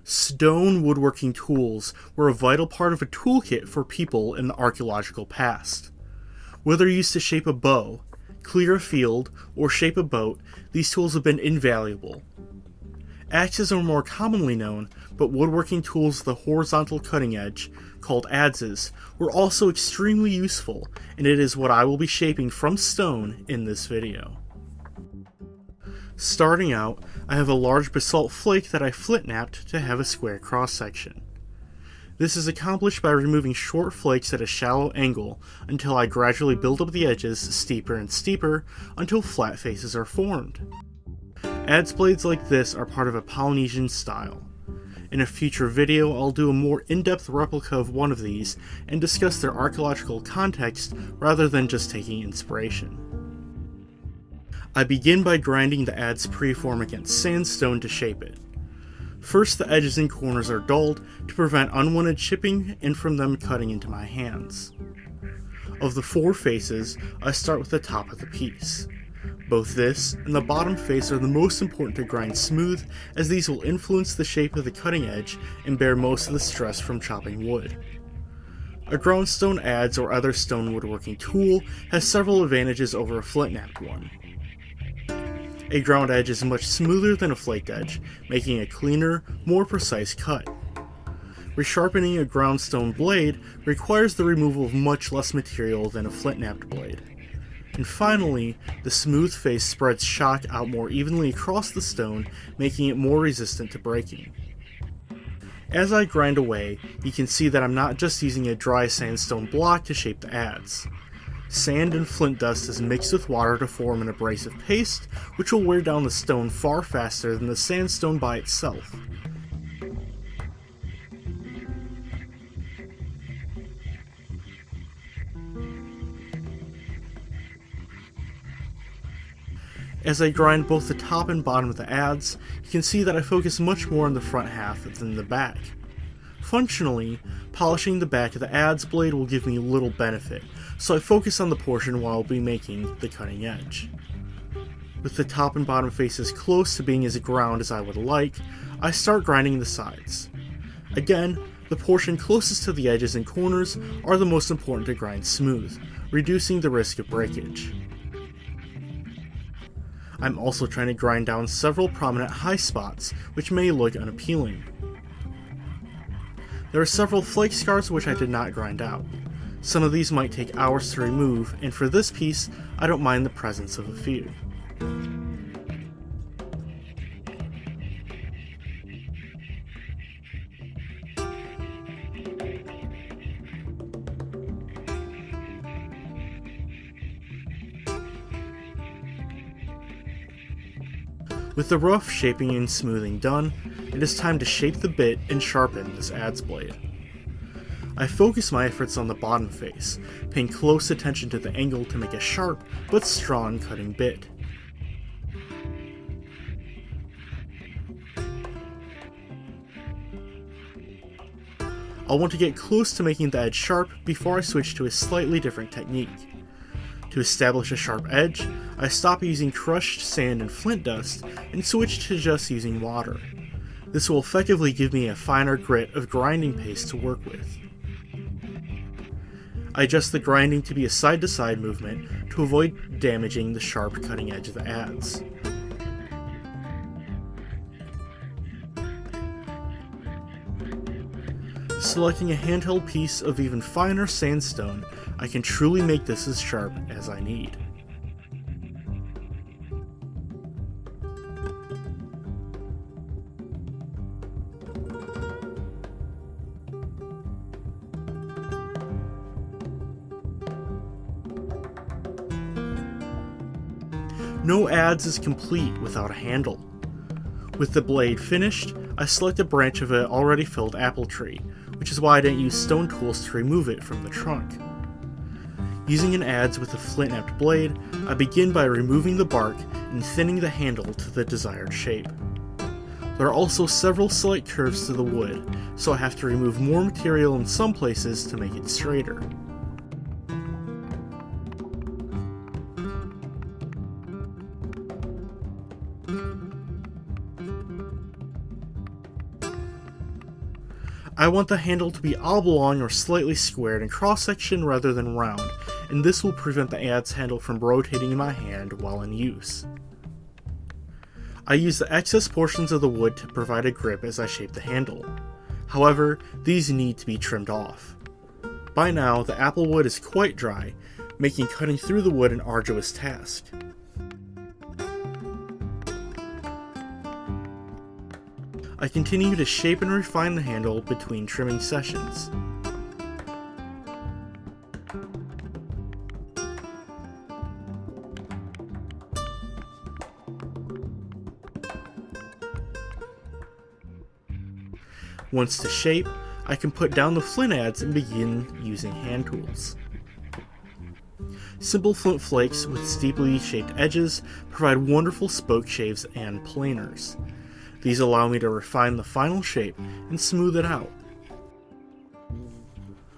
Stone woodworking tools were a vital part of a toolkit for people in the archaeological past. Whether used to shape a bow, clear a field, or shape a boat, these tools have been invaluable. Axes are more commonly known, but woodworking tools with the horizontal cutting edge, called adzes, were also extremely useful, and it is what I will be shaping from stone in this video. Starting out, I have a large basalt flake that I flint-knapped to have a square cross-section. This is accomplished by removing short flakes at a shallow angle until I gradually build up the edges steeper and steeper until flat faces are formed. Adze blades like this are part of a Polynesian style. In a future video, I'll do a more in-depth replica of one of these and discuss their archaeological context rather than just taking inspiration. I begin by grinding the adze preform against sandstone to shape it. First, the edges and corners are dulled to prevent unwanted chipping and from them cutting into my hands. Of the 4 faces, I start with the top of the piece. Both this and the bottom face are the most important to grind smooth, as these will influence the shape of the cutting edge and bear most of the stress from chopping wood. A ground stone adze or other stone woodworking tool has several advantages over a flint-knapped one. A ground edge is much smoother than a flaked edge, making a cleaner, more precise cut. Resharpening a ground stone blade requires the removal of much less material than a flint-knapped blade. And finally, the smooth face spreads shock out more evenly across the stone, making it more resistant to breaking. As I grind away, you can see that I'm not just using a dry sandstone block to shape the adze. Sand and flint dust is mixed with water to form an abrasive paste, which will wear down the stone far faster than the sandstone by itself. As I grind both the top and bottom of the adze, you can see that I focus much more on the front half than the back. Functionally, polishing the back of the adze blade will give me little benefit, so I focus on the portion while I'll be making the cutting edge. With the top and bottom faces close to being as ground as I would like, I start grinding the sides. Again, the portion closest to the edges and corners are the most important to grind smooth, reducing the risk of breakage. I'm also trying to grind down several prominent high spots, which may look unappealing. There are several flake scars which I did not grind out. Some of these might take hours to remove, and for this piece, I don't mind the presence of a few. With the rough shaping and smoothing done, it is time to shape the bit and sharpen this adze blade. I focus my efforts on the bottom face, paying close attention to the angle to make a sharp but strong cutting bit. I'll want to get close to making the edge sharp before I switch to a slightly different technique. To establish a sharp edge, I stop using crushed sand and flint dust and switch to just using water. This will effectively give me a finer grit of grinding paste to work with. I adjust the grinding to be a side-to-side movement to avoid damaging the sharp cutting edge of the adze. Selecting a handheld piece of even finer sandstone, I can truly make this as sharp as I need. No adze is complete without a handle. With the blade finished, I select a branch of an already filled apple tree, which is why I didn't use stone tools to remove it from the trunk. Using an adze with a flint-knapped blade, I begin by removing the bark and thinning the handle to the desired shape. There are also several slight curves to the wood, so I have to remove more material in some places to make it straighter. I want the handle to be oblong or slightly squared in cross-section rather than round, and this will prevent the adze handle from rotating in my hand while in use. I use the excess portions of the wood to provide a grip as I shape the handle. However, these need to be trimmed off. By now, the apple wood is quite dry, making cutting through the wood an arduous task. I continue to shape and refine the handle between trimming sessions. Once to shape, I can put down the flint adze and begin using hand tools. Simple flint flakes with steeply shaped edges provide wonderful spoke shaves and planers. These allow me to refine the final shape and smooth it out.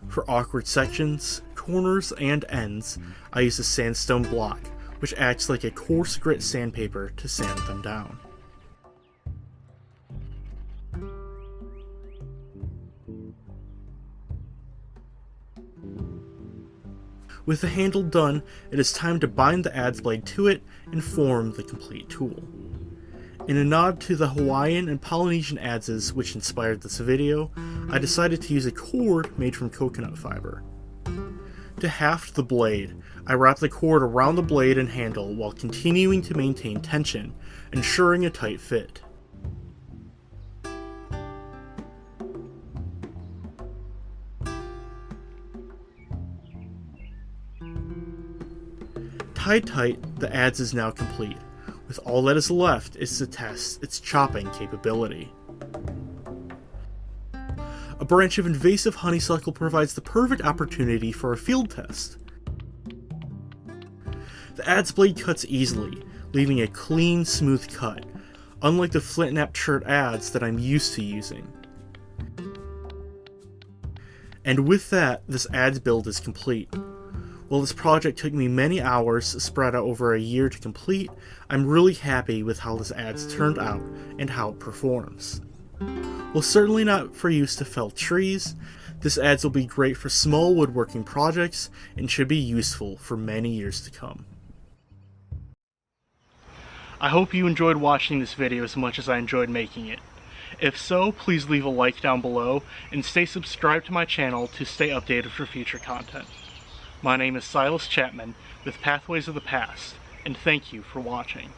For awkward sections, corners, and ends, I use a sandstone block, which acts like a coarse grit sandpaper to sand them down. With the handle done, it is time to bind the adze blade to it and form the complete tool. In a nod to the Hawaiian and Polynesian adzes which inspired this video, I decided to use a cord made from coconut fiber. To haft the blade, I wrap the cord around the blade and handle while continuing to maintain tension, ensuring a tight fit. Tied tight, the adze is now complete, with all that is left is to test its chopping capability. A branch of invasive honeysuckle provides the perfect opportunity for a field test. The adze blade cuts easily, leaving a clean, smooth cut, unlike the flint knap shirt adze that I'm used to using. And with that, this adze build is complete. While this project took me many hours spread out over a year to complete, I'm really happy with how this adze turned out and how it performs. While certainly not for use to fell trees, this adze will be great for small woodworking projects and should be useful for many years to come. I hope you enjoyed watching this video as much as I enjoyed making it. If so, please leave a like down below and stay subscribed to my channel to stay updated for future content. My name is Silas Chapman with Pathways of the Past, and thank you for watching.